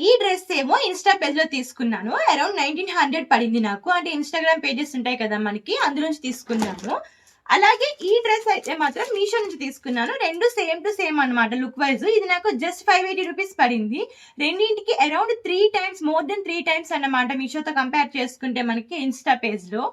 ఈ డ్రెస్ ఏమో Insta page లో తీసుకున్నాను. అరౌండ్ 1900 పడింది నాకు. అంటే ఇన్స్టాగ్రామ్ పేజెస్ ఉంటాయి కదా మనకి, అందులోంచి తీసుకున్నాను. అలాగే ఈ డ్రెస్ అయితే మాత్రం మీషో నుంచి తీసుకున్నాను. రెండు సేమ్ టు సేమ్ అనమాట లుక్ వైజ్. ఇది నాకు జస్ట్ 580 రూపీస్ పడింది. రెండింటికి around 3 times, more than 3 times అన్నమాట మీషోతో కంపేర్ చేసుకుంటే మనకి ఇన్స్టా పేజ్ లో.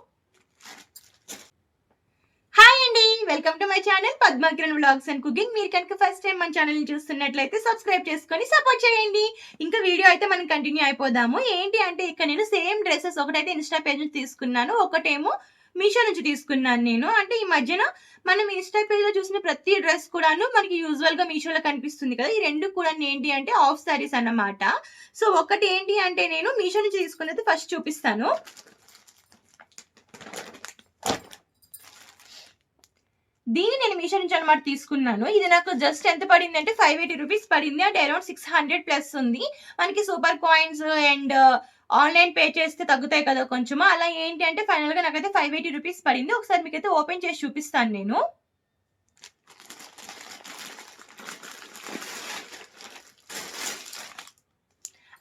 హాయ్ అండి, welcome to my channel Padmakiran vlogs and cooking. మీరు కనుక ఫస్ట్ టైం మన ఛానల్ ని చూస్తున్నట్లయితే సబ్స్క్రైబ్ చేసుకొని సపోర్ట్ చేయండి. ఇంకా వీడియో అయితే మనం కంటిన్యూ అయిపోదాము. ఏంటి అంటే ఇక్కడ నేను సేమ్ డ్రెస్సెస్ ఒకటైతే ఇన్స్టా పేజ్ నుంచి తీసుకున్నాను, ఒకటేమో మీషో నుంచి తీసుకున్నాను నేను. అంటే ఈ మధ్యన మనం ఇన్స్టా పేజ్ లో చూసిన ప్రతి డ్రెస్ కూడాను మనకి యూజువల్ గా మీషోలో కనిపిస్తుంది కదా. ఈ రెండు కూడా ఏంటి అంటే ఆఫ్ సారీస్ అన్నమాట. సో ఒకటి ఏంటి అంటే నేను మీషో నుంచి తీసుకున్నది ఫస్ట్ చూపిస్తాను. దీన్ని నేను మీషో నుంచి అనమాట తీసుకున్నాను. ఇది నాకు జస్ట్ ఎంత పడింది అంటే 580 రూపీస్ పడింది. అంటే అరౌండ్ 600 ప్లస్ ఉంది. మనకి super coins and online pay చేస్తే తగ్గుతాయి కదా కొంచెము. అలా ఏంటి అంటే ఫైనల్ గా నాకైతే 580 రూపీస్ పడింది. ఒకసారి మీకైతే ఓపెన్ చేసి చూపిస్తాను నేను.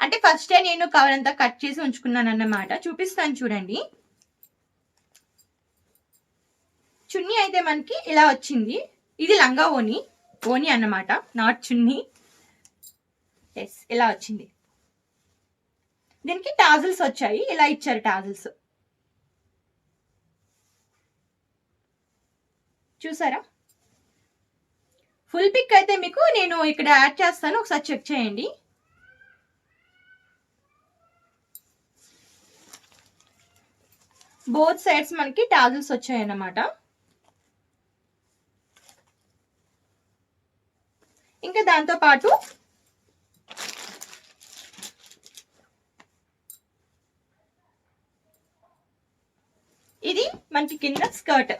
అంటే ఫస్ట్ నేను కవర్ అంతా కట్ చేసి ఉంచుకున్నాను అన్నమాట. చూపిస్తాను చూడండి. చున్నీ అయితే మనకి ఇలా వచ్చింది. ఇది లంగా ఓని, ఓని అన్నమాట, నాట్ చున్నీ. ఎస్, ఇలా వచ్చింది. దీనికి టాజిల్స్ వచ్చాయి, ఇలా ఇచ్చారు టాజిల్స్. చూసారా? ఫుల్ పిక్ అయితే మీకు నేను ఇక్కడ యాడ్ చేస్తాను, ఒకసారి చెక్ చేయండి. బోత్ సైడ్స్ మనకి టాజిల్స్ వచ్చాయి అన్నమాట. ఇంకా దాంతో పాటు ఇది మనకి కింద స్కర్ట్.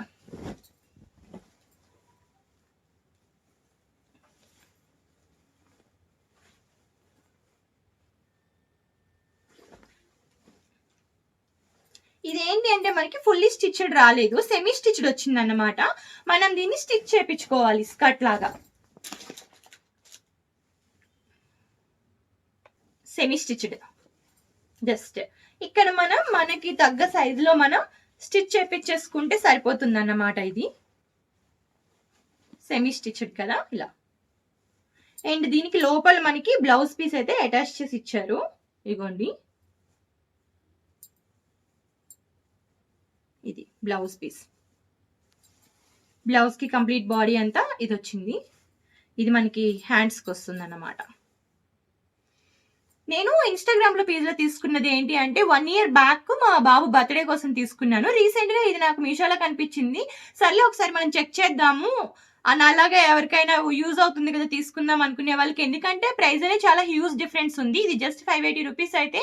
ఇదేంటి అంటే మనకి ఫుల్లీ స్టిచ్డ్ రాలేదు, సెమీ స్టిచ్డ్ వచ్చింది అన్నమాట. మనం దీన్ని స్టిచ్ చేపించుకోవాలి స్కర్ట్ లాగా. Semi stitched. జస్ట్ ఇక్కడ మనకి తగ్గ సైజులో మనం స్టిచ్ చేపించేసుకుంటే సరిపోతుంది అన్నమాట. ఇది సెమీ స్టిచ్డ్ కదా, ఇలా. అండ్ దీనికి లోపల మనకి బ్లౌజ్ పీస్ అయితే అటాచ్ చేసి ఇచ్చారు. ఇగోండి, ఇది బ్లౌజ్ పీస్. బ్లౌజ్ కి కంప్లీట్ బాడీ అంతా ఇది వచ్చింది. ఇది మనకి హ్యాండ్స్కి వస్తుంది అన్నమాట. నేను ఇన్స్టాగ్రామ్ లో పేజ్ లో తీసుకున్నది ఏంటి అంటే 1 year బ్యాక్ మా బాబు బర్త్డే కోసం తీసుకున్నాను. రీసెంట్ గా ఇది నాకు మీషోలో కనిపించింది. సర్లే ఒకసారి మనం చెక్ చేద్దాము అని, అలాగే ఎవరికైనా యూజ్ అవుతుంది కదా తీసుకుందాం అనుకునే వాళ్ళకి. ఎందుకంటే ప్రైస్ అనేది చాలా హ్యూజ్ డిఫరెన్స్ ఉంది. ఇది జస్ట్ 580 రూపీస్ అయితే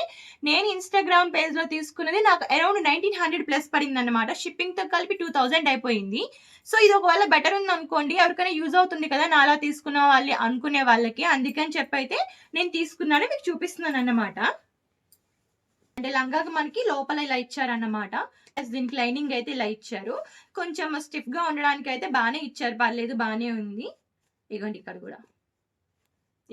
నేను ఇన్స్టాగ్రామ్ పేజ్ లో తీసుకున్నది నాకు అరౌండ్ 1900 ప్లస్ పడింది అనమాట. షిప్పింగ్ తో కలిపి 2000 అయిపోయింది. సో ఇది ఒకవేళ బెటర్ ఉంది అనుకోండి, ఎవరికైనా యూజ్ అవుతుంది కదా నాలా తీసుకున్న వాళ్ళు అనుకునే వాళ్ళకి, అందుకని చెప్పైతే నేను తీసుకున్నాను, మీకు చూపిస్తున్నాను అన్నమాట. అంటే లంగాకి మనకి లోపల ఇలా ఇచ్చారన్నమాట. దీనికి లైనింగ్ అయితే ఇలా ఇచ్చారు. కొంచెం స్టిఫ్ గా ఉండడానికి అయితే బాగానే ఇచ్చారు, పర్లేదు, బాగానే ఉంది. ఇగోండి ఇక్కడ కూడా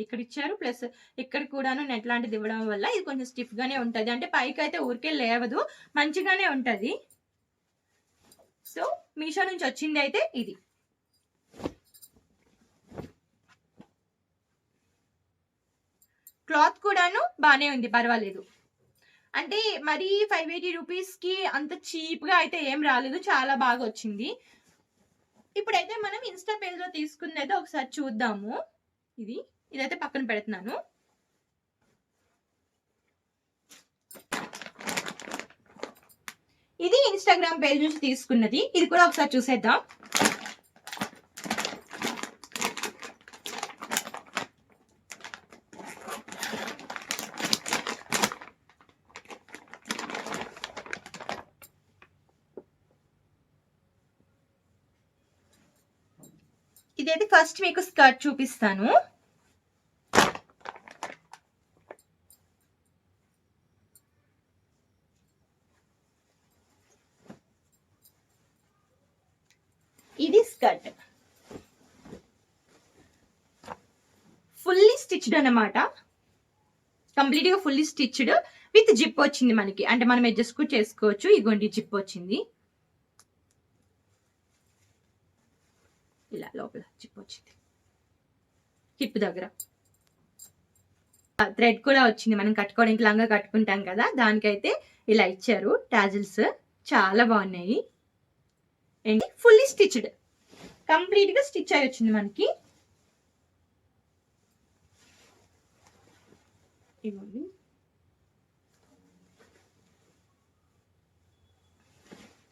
ఇక్కడ ఇచ్చారు, ప్లస్ ఇక్కడ కూడాను నెట్ లాంటిది ఇవ్వడం వల్ల ఇది కొంచెం స్టిఫ్ గానే ఉంటది. అంటే పైకి అయితే ఊరికే లేవదు, మంచిగానే ఉంటది. సో మీషో నుంచి వచ్చింది అయితే ఇది. క్లాత్ కూడాను బాగానే ఉంది, పర్వాలేదు. అంటే మరి 580 రూపీస్ కి అంత చీప్ గా అయితే ఏం రాలేదు, చాలా బాగా వచ్చింది. ఇప్పుడైతే మనం ఇన్స్టా పేజ్ లో తీసుకున్నది ఒకసారి చూద్దాము. ఇదైతే పక్కన పెడుతున్నాను. ఇది ఇన్స్టాగ్రామ్ పేజ్ నుంచి తీసుకున్నది, ఇది కూడా ఒకసారి చూసేద్దాం. ఇదైతే ఫస్ట్ మీకు స్కర్ట్ చూపిస్తాను. ఇది స్కర్ట్ ఫుల్లీ స్టిచ్డ్ అన్నమాట. కంప్లీట్ గా ఫుల్లీ స్టిచ్డ్ విత్ జిప్ వచ్చింది మనకి. అంటే మనం అడ్జస్ట్ కూడా చేసుకోవచ్చు. ఇగోండి జిప్ వచ్చింది, ఇలా లోపల జిప్ వచ్చింది, హిప్ దగ్గర థ్రెడ్ కూడా వచ్చింది. మనం కట్టుకోవడానికి లంగా కట్టుకుంటాం కదా, దానికైతే ఇలా ఇచ్చారు టాజిల్స్, చాలా బాగున్నాయి. అండ్ ఫుల్లీ స్టిచ్డ్, కంప్లీట్ గా స్టిచ్ అయి వచ్చింది మనకి. ఇవ్వండి,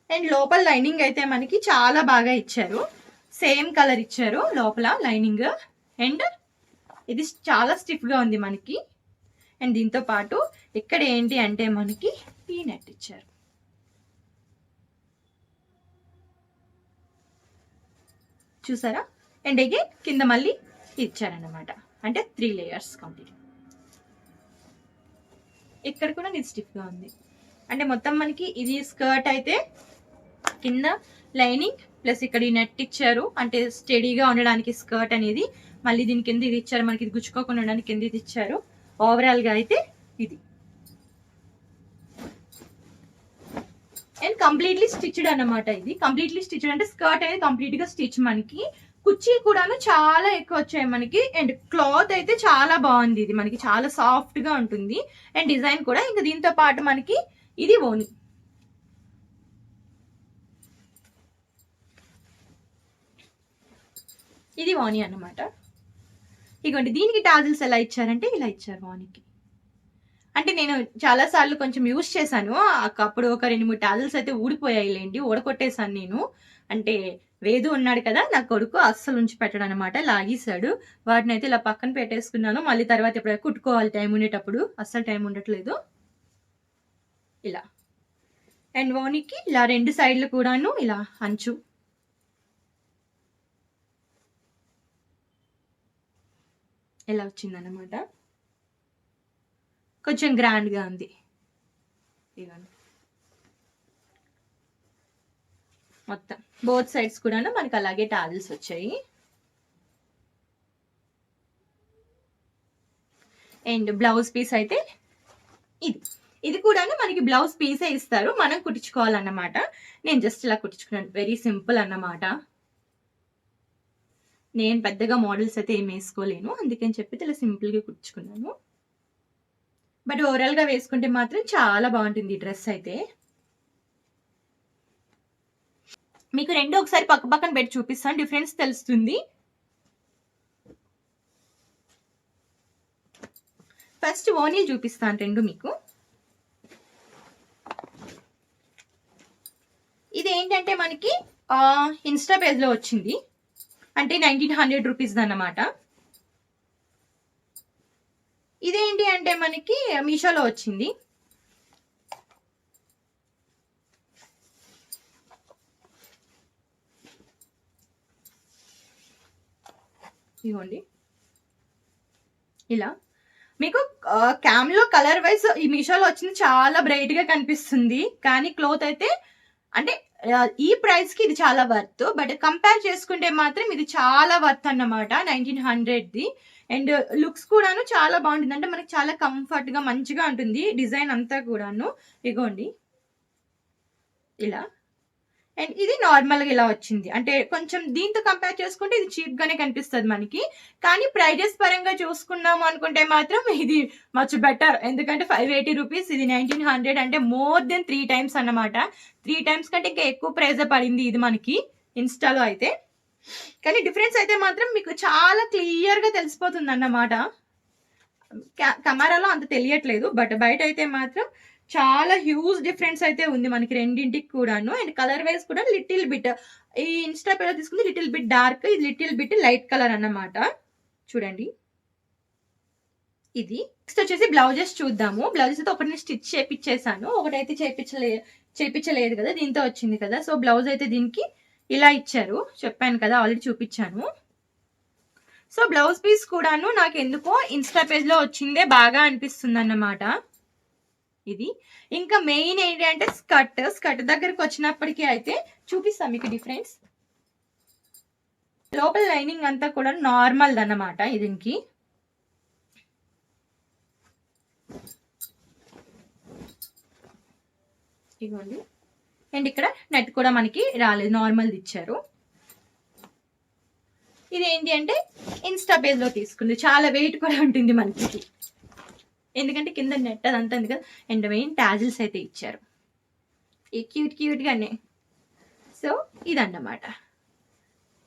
అండ్ లోపల లైనింగ్ అయితే మనకి చాలా బాగా ఇచ్చారు, సేమ్ కలర్ ఇచ్చారు లోపల లైనింగ్. అండ్ ఇది చాలా స్టిఫ్ గా ఉంది మనకి. అండ్ దీంతో పాటు ఇక్కడ ఏంటి అంటే మనకి పీనట్ ఇచ్చారు, చూసారా. అండ్ అగైన్ కింద మళ్ళీ ఇచ్చారన్నమాట, అంటే 3 లేయర్స్ కంప్లీట్. ఇక్కడ కూడా ఇది స్టిఫ్ గా ఉంది. అంటే మొత్తం మనకి ఇది స్కర్ట్ అయితే కింద లైనింగ్ ప్లస్ ఇక్కడ ఈ నెట్ ఇచ్చారు, అంటే స్టడీగా ఉండడానికి స్కర్ట్ అనేది. మళ్ళీ దీని కింద ఇది ఇచ్చారు మనకి, ఇది గుచ్చుకోకుండా ఉండడానికి కింద ఇది ఇచ్చారు. ఓవరాల్ గా అయితే ఇది అండ్ కంప్లీట్లీ స్టిచ్డ్ అన్నమాట. ఇది కంప్లీట్లీ స్టిచ్డ్ అంటే స్కర్ట్ అనేది కంప్లీట్ గా స్టిచ్. మనకి కుర్చీ కూడాను చాలా ఎక్కువ వచ్చాయి మనకి. అండ్ క్లాత్ అయితే చాలా బాగుంది, ఇది మనకి చాలా సాఫ్ట్ గా ఉంటుంది. అండ్ డిజైన్ కూడా ఇంకా దీంతో పాటు మనకి ఇది ఓని, ఇది వాణి అన్నమాట. ఇగోండి దీనికి టాజిల్స్ ఎలా ఇచ్చారంటే ఇలా ఇచ్చారు వాణికి. అంటే నేను చాలా సార్లు కొంచెం యూజ్ చేశాను, అప్పుడు ఒక 2-3 టాజిల్స్ అయితే ఊడిపోయాయిలేండి, ఊడకొట్టేశాను నేను. అంటే వేదు ఉన్నాడు కదా నా కొడుకు, అస్సలు ఉంచి పెట్టాడు అనమాట, లాగేశాడు. వాటిని అయితే ఇలా పక్కన పెట్టేసుకున్నాను. మళ్ళీ తర్వాత ఎప్పుడైనా కుట్టుకోవాలి టైం ఉండేటప్పుడు, అస్సలు టైం ఉండట్లేదు. ఇలా అండ్ వాణికి ఇలా 2 సైడ్లు కూడాను ఇలా అంచు, ఎలా వచ్చిందన్నమాట. కొంచెం గ్రాండ్ గా ఉంది. ఇవ్వండి మొత్తం బోత్ సైడ్స్ కూడా మనకి అలాగే టాజిల్స్ వచ్చాయి. అండ్ బ్లౌజ్ పీస్ అయితే ఇది కూడాను మనకి బ్లౌజ్ పీసే ఇస్తారు, మనం కుట్టించుకోవాలన్నమాట. నేను జస్ట్ ఇలా కుట్టించుకున్నాను, వెరీ సింపుల్ అన్నమాట. నేను పెద్దగా మోడల్స్ అయితే ఏం వేసుకోలేను, అందుకని చెప్పి ఇలా సింపుల్ గా కుట్టించుకున్నాను. బట్ ఓవరాల్ గా వేసుకుంటే మాత్రం చాలా బాగుంటుంది ఈ డ్రెస్ అయితే. మీకు రెండు ఒకసారి పక్క పక్కన పెట్టి చూపిస్తాను, డిఫరెన్స్ తెలుస్తుంది. ఫస్ట్ ఓనీ చూపిస్తాను రెండు మీకు. ఇది ఏంటంటే మనకి ఇన్స్టా పేజ్ లో వచ్చింది, అంటే 1900 రూపీస్ అన్నమాట. ఇదేంటి అంటే మనకి మీషోలో వచ్చింది. ఇవ్వండి ఇలా మీకు క్యామ్ లో కలర్ వైజ్ ఈ మీషోలో వచ్చింది చాలా బ్రైట్ గా కనిపిస్తుంది, కానీ క్లోత్ అయితే అంటే ఈ ప్రైస్ కి ఇది చాలా వర్త్. బట్ కంపేర్ చేసుకుంటే మాత్రం ఇది చాలా వర్త్ అన్నమాట 1900ది. అండ్ లుక్స్ కూడాను చాలా బాగుంటుంది, అంటే మనకి చాలా కంఫర్ట్ గా మంచిగా ఉంటుంది డిజైన్ అంతా కూడాను. ఇగోండి ఇలా. అండ్ ఇది నార్మల్గా ఇలా వచ్చింది, అంటే కొంచెం దీంతో కంపేర్ చేసుకుంటే ఇది చీప్ గానే కనిపిస్తుంది మనకి. కానీ ప్రైజెస్ పరంగా చూసుకున్నాము అనుకుంటే మాత్రం ఇది మచ్ బెటర్, ఎందుకంటే 580 రూపీస్, ఇది 1900, అంటే మోర్ దెన్ 3 టైమ్స్ అన్నమాట. 3 టైమ్స్ కంటే ఇంకా ఎక్కువ ప్రైజ్ పడింది ఇది మనకి ఇన్స్టాలో అయితే. కానీ డిఫరెన్స్ అయితే మాత్రం మీకు చాలా క్లియర్ గా తెలిసిపోతుంది అన్నమాట. కెమెరాలో అంత తెలియట్లేదు, బట్ బయట అయితే మాత్రం చాలా హ్యూజ్ డిఫరెన్స్ అయితే ఉంది మనకి రెండింటికి కూడాను. అండ్ కలర్ వైజ్ కూడా లిటిల్ బిట్, ఈ ఇన్స్టా పేలో తీసుకుంది లిటిల్ బిట్ డార్క్, ఇది లిటిల్ బిట్ లైట్ కలర్ అన్నమాట. చూడండి ఇది. నెక్స్ట్ వచ్చేసి బ్లౌజెస్ చూద్దాము. బ్లౌజెస్ అయితే ఒకటి స్టిచ్ చేపించేసాను, ఒకటైతే చేపించలేదు కదా, దీంతో వచ్చింది కదా. సో బ్లౌజ్ అయితే దీనికి ఇలా ఇచ్చారు, చెప్పాను కదా ఆల్రెడీ చూపించాను. సో బ్లౌజ్ పీస్ కూడాను నాకు ఎందుకో ఇన్స్టా పేజ్ లో వచ్చిందే బాగా అనిపిస్తుంది అన్నమాట. ఇది ఇంకా మెయిన్ ఏంటి అంటే స్కర్ట్ దగ్గరకు వచ్చినప్పటికీ అయితే చూపిస్తాం మీకు డిఫరెన్స్. లోపల లైనింగ్ అంతా కూడా నార్మల్ అన్నమాట. దీనికి ఇదిగోండి. అండ్ ఇక్కడ నెట్ కూడా మనకి రాలేదు, నార్మల్ది ఇచ్చారు. ఇది ఏంటి అంటే ఇన్స్టా పేజ్లో తీసుకుంది. చాలా వెయిట్ కూడా ఉంటుంది మనకి, ఎందుకంటే కింద నెట్ అదంతా ఉంది కదా. అండ్ మెయిన్ టాజిల్స్ అయితే ఇచ్చారు ఈ క్యూట్గానే. సో ఇదన్నమాట,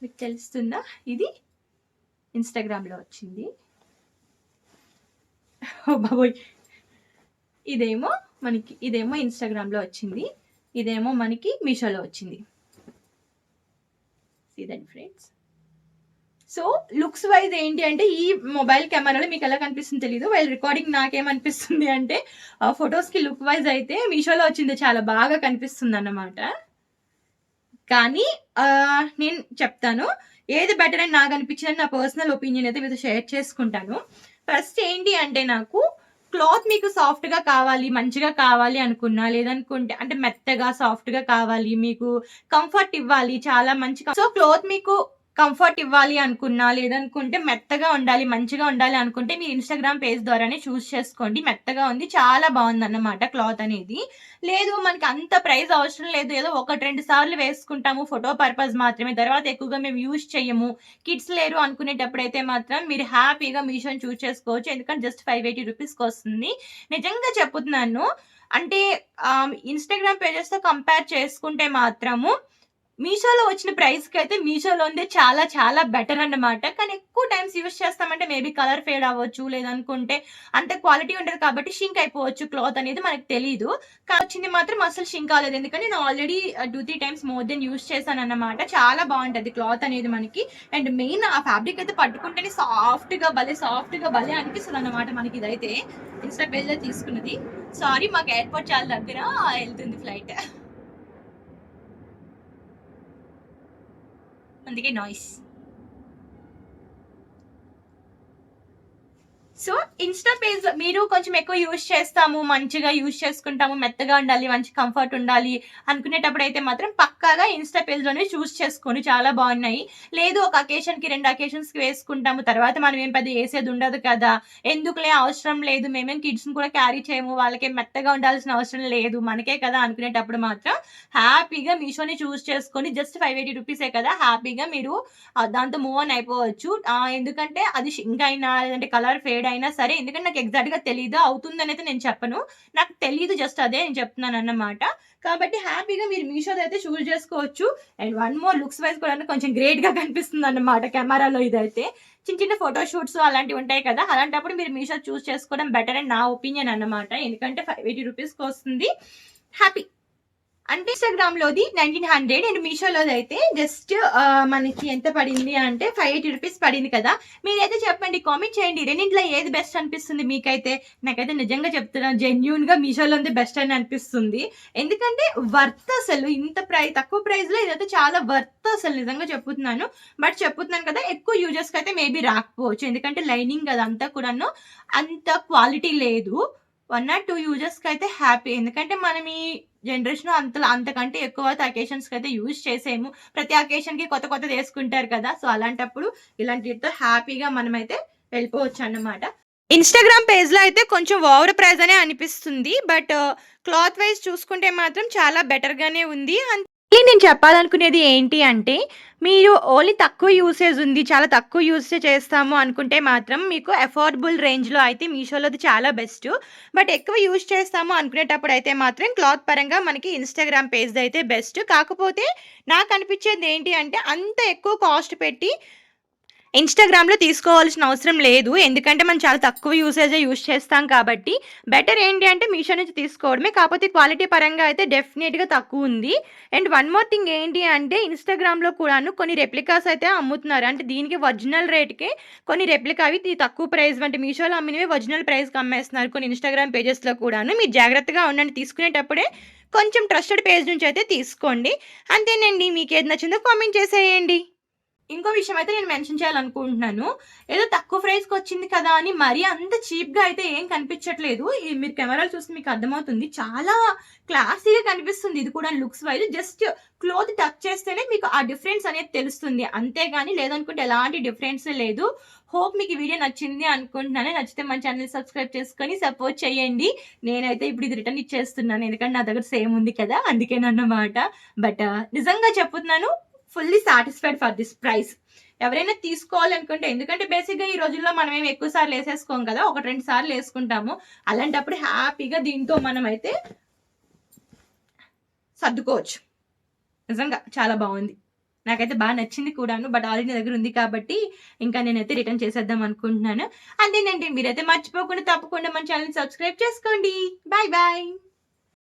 మీకు తెలుస్తుందా? ఇది ఇన్స్టాగ్రామ్లో వచ్చింది. ఓ బాబోయ్, ఇదేమో ఇన్స్టాగ్రామ్లో వచ్చింది, ఇదేమో మనకి మీషోలో వచ్చింది. ఇదండి ఫ్రెండ్స్. సో లుక్స్ వైజ్ ఏంటి అంటే ఈ మొబైల్ కెమెరాలో మీకు ఎలా కనిపిస్తుంది తెలీదు, వైల్ రికార్డింగ్ నాకేమనిపిస్తుంది అంటే ఫొటోస్కి లుక్ వైజ్ అయితే మీషోలో వచ్చింది చాలా బాగా కనిపిస్తుంది అన్నమాట. కానీ నేను చెప్తాను ఏది బెటర్ అని నాకు అనిపించిందని నా పర్సనల్ ఒపీనియన్ అయితే మీతో షేర్ చేసుకుంటాను. ఫస్ట్ ఏంటి అంటే నాకు క్లాత్ మీకు సాఫ్ట్గా కావాలి, మంచిగా కావాలి అనుకున్నా, లేదనుకుంటే అంటే మెత్తగా సాఫ్ట్గా కావాలి, మీకు కంఫర్ట్ ఇవ్వాలి, చాలా మంచిగా. సో క్లాత్ మీకు కంఫర్ట్ ఇవ్వాలి అనుకున్నా, లేదనుకుంటే మెత్తగా ఉండాలి, మంచిగా ఉండాలి అనుకుంటే మీరు ఇన్స్టాగ్రామ్ పేజ్ ద్వారానే చూస్ చేసుకోండి. మెత్తగా ఉంది, చాలా బాగుంది అన్నమాట క్లాత్ అనేది. లేదు మనకి అంత ప్రైస్ అవసరం లేదు, ఏదో 1-2 సార్లు వేసుకుంటాము ఫోటో పర్పస్ మాత్రమే, తర్వాత ఎక్కువగా మేము యూజ్ చేయము, కిడ్స్ లేరు అనుకునేటప్పుడైతే మాత్రం మీరు హ్యాపీగా మీషోని చూస్ చేసుకోవచ్చు. ఎందుకంటే జస్ట్ 580 రూపీస్కి వస్తుంది. నిజంగా చెప్తున్నాను, అంటే ఇన్స్టాగ్రామ్ పేజెస్తో కంపేర్ చేసుకుంటే మాత్రము మీషోలో వచ్చిన ప్రైస్కి అయితే మీషోలో ఉంది చాలా చాలా బెటర్ అన్నమాట. కానీ ఎక్కువ టైమ్స్ యూజ్ చేస్తామంటే మేబీ కలర్ ఫేడ్ అవ్వచ్చు, లేదనుకుంటే అంత క్వాలిటీ ఉండదు కాబట్టి షింక్ అయిపోవచ్చు క్లాత్ అనేది మనకు తెలియదు. వచ్చింది మాత్రం అసలు షింక్ అవ్వలేదు, ఎందుకంటే నేను already 2-3 times more then use చేశాను అన్నమాట. చాలా బాగుంటుంది క్లాత్ అనేది మనకి. అండ్ మెయిన్ ఆ ఫ్యాబ్రిక్ అయితే పట్టుకుంటేనే సాఫ్ట్గా భలే అనిపిస్తుంది అన్నమాట మనకి. ఇదైతే ఇన్స్టా పేజ్లో తీసుకున్నది. సారీ, మాకు ఎయిర్పోర్ట్ చాలా దగ్గర వెళ్తుంది ఫ్లైట్, అందుకే నాయిస్. సో ఇన్స్టా పేజ్ మీరు కొంచెం ఎక్కువ యూజ్ చేస్తాము, మంచిగా యూజ్ చేసుకుంటాము, మెత్తగా ఉండాలి, మంచి కంఫర్ట్ ఉండాలి అనుకునేటప్పుడు అయితే మాత్రం పక్కాగా ఇన్స్టా పేజ్లోనే చూస్ చేసుకోండి, చాలా బాగున్నాయి. లేదు ఒక అకేషన్కి 2 అకేషన్స్కి వేసుకుంటాము, తర్వాత మనం ఏం పెద్ద వేసేది ఉండదు కదా, ఎందుకులే అవసరం లేదు, మేమేం కిడ్స్ని కూడా క్యారీ చేయము, వాళ్ళకి మెత్తగా ఉండాల్సిన అవసరం లేదు, మనకే కదా అనుకునేటప్పుడు మాత్రం హ్యాపీగా మీషోని చూస్ చేసుకొని జస్ట్ 580 రూపీసే కదా, హ్యాపీగా మీరు దాంతో మూవ్ ఆన్ అయిపోవచ్చు. ఎందుకంటే అది షింక్ అయినా లేదంటే కలర్ ఫేడ్ అయినా సరే, ఎందుకంటే నాకు ఎగ్జాక్ట్గా తెలియదు, అవుతుందని అయితే నేను చెప్పను, నాకు తెలియదు, జస్ట్ అదే నేను చెప్తున్నాను అన్నమాట. కాబట్టి హ్యాపీగా మీరు మీషోలో అయితే చూస్ చేసుకోవచ్చు. And one more, looks wise కూడా కొంచెం గ్రేట్గా కనిపిస్తుంది అన్నమాట కెమెరాలో. ఇదైతే చిన్న ఫోటోషూట్స్ అలాంటివి ఉంటాయి కదా, అలాంటప్పుడు మీరు మీషో చూస్ చేసుకోవడం బెటర్ అని నా ఒపీనియన్ అన్నమాట. ఎందుకంటే 580 రూపీస్కి వస్తుంది, హ్యాపీ. అంటే ఇన్స్టాగ్రామ్లోది 1900 అండ్ మీషోలోది అయితే జస్ట్ మనకి ఎంత పడింది అంటే 580 రూపీస్ పడింది కదా. మీరైతే చెప్పండి, కామెంట్ చేయండి, రెండింటిలో ఏది బెస్ట్ అనిపిస్తుంది మీకైతే. నాకైతే నిజంగా చెప్తున్నాను, జెన్యూన్గా మీషోలో ఉంది బెస్ట్ అని అనిపిస్తుంది. ఎందుకంటే వర్త్, అసలు ఇంత తక్కువ ప్రైస్లో ఇదైతే చాలా వర్త్ అసలు, నిజంగా చెప్తున్నాను. బట్ చెప్తున్నాను కదా, ఎక్కువ యూజర్స్కి అయితే మేబీ రాకపోవచ్చు, ఎందుకంటే లైనింగ్ అదంతా కూడాను అంత క్వాలిటీ లేదు. 1 or 2 యూజర్స్కి అయితే హ్యాపీ, ఎందుకంటే మనం ఈ జనరేషన్ అంతకంటే ఎక్కువ అకేషన్స్కి అయితే యూజ్ చేసేము, ప్రతి అకేషన్కి కొత్తది వేసుకుంటారు కదా. సో అలాంటప్పుడు ఇలాంటితో హ్యాపీగా మనమైతే వెళ్ళిపోవచ్చు అన్నమాట. ఇన్స్టాగ్రామ్ పేజ్లో అయితే కొంచెం ఓవర్ ప్రైస్ అనే అనిపిస్తుంది, బట్ క్లాత్ వైజ్ చూసుకుంటే మాత్రం చాలా బెటర్గానే ఉంది. నేను చెప్పాలనుకునేది ఏంటి అంటే, మీరు ఓన్లీ తక్కువ యూసేజ్ ఉంది, చాలా తక్కువ యూజ్ చేస్తాము అనుకుంటే మాత్రం మీకు అఫోర్డబుల్ రేంజ్లో అయితే మీషోలోది చాలా బెస్ట్. బట్ ఎక్కువ యూజ్ చేస్తాము అనుకునేటప్పుడు అయితే మాత్రం క్లాత్ పరంగా మనకి ఇన్స్టాగ్రామ్ పేజ్ అయితే బెస్ట్. కాకపోతే నాకు అనిపించేది ఏంటి అంటే, అంత ఎక్కువ కాస్ట్ పెట్టి ఇన్స్టాగ్రామ్లో తీసుకోవాల్సిన అవసరం లేదు, ఎందుకంటే మనం చాలా తక్కువ యూజ్ చేస్తాం కాబట్టి. బెటర్ ఏంటి అంటే మీషో నుంచి తీసుకోవడమే, కాకపోతే క్వాలిటీ పరంగా అయితే డెఫినెట్గా తక్కువ ఉంది. అండ్ వన్ మోర్ థింగ్ ఏంటి అంటే, ఇన్స్టాగ్రామ్లో కూడాను కొన్ని రెప్లికాస్ అయితే అమ్ముతున్నారు, అంటే దీనికి ఒరిజినల్ రేట్కే కొన్ని రెప్లికా అవి తక్కువ ప్రైస్, అంటే మీషోలో అమ్మినవి ఒరిజినల్ ప్రైస్కి అమ్మేస్తున్నారు కొన్ని ఇన్స్టాగ్రామ్ పేజెస్లో కూడాను. మీరు జాగ్రత్తగా ఉండండి, తీసుకునేటప్పుడే కొంచెం ట్రస్టెడ్ పేజ్ నుంచి అయితే తీసుకోండి. అంతేనండి, మీకు ఏది నచ్చిందో కామెంట్ చేసేయండి. ఇంకో విషయం అయితే నేను మెన్షన్ చేయాలనుకుంటున్నాను, ఏదో తక్కువ ప్రైస్కి వచ్చింది కదా అని మరీ అంత చీప్గా అయితే ఏం కనిపించట్లేదు. మీరు కెమెరాలు చూస్తే మీకు అర్థమవుతుంది, చాలా క్లాసీగా కనిపిస్తుంది. ఇది కూడా looks wise just cloth touch చేస్తేనే మీకు ఆ డిఫరెన్స్ అనేది తెలుస్తుంది, అంతేగాని లేదనుకుంటే ఎలాంటి డిఫరెన్స్ లేదు. హోప్ మీకు ఈ వీడియో నచ్చింది అనుకుంటున్నాను. నచ్చితే మన ఛానల్ సబ్స్క్రైబ్ చేసుకొని సపోర్ట్ చేయండి. నేనైతే ఇప్పుడు ఇది రిటర్న్ ఇచ్చేస్తున్నాను. ఎందుకంటే నా దగ్గర సేమ్ ఉంది కదా, అందుకేనన్నమాట. బట్ నిజంగా చెప్తున్నాను, fully satisfied for this price. ఎవరైనా తీసుకోవాలనుకుంటే, ఎందుకంటే బేసిక్గా ఈ రోజుల్లో మనం ఏమి ఎక్కువ సార్లు వేసేసుకోం కదా, 1-2 సార్లు వేసుకుంటాము. అలాంటప్పుడు హ్యాపీగా దీంతో మనం అయితే సర్దుకోవచ్చు. నిజంగా చాలా బాగుంది, నాకైతే బాగా నచ్చింది కూడాను. బట్ ఆల్రెడీ దగ్గర ఉంది కాబట్టి ఇంకా నేనైతే రిటర్న్ చేసేద్దాం అనుకుంటున్నాను. అంతేనండి, మీరైతే మర్చిపోకుండా తప్పకుండా మన ఛానల్ సబ్స్క్రైబ్ చేసుకోండి. Bye bye.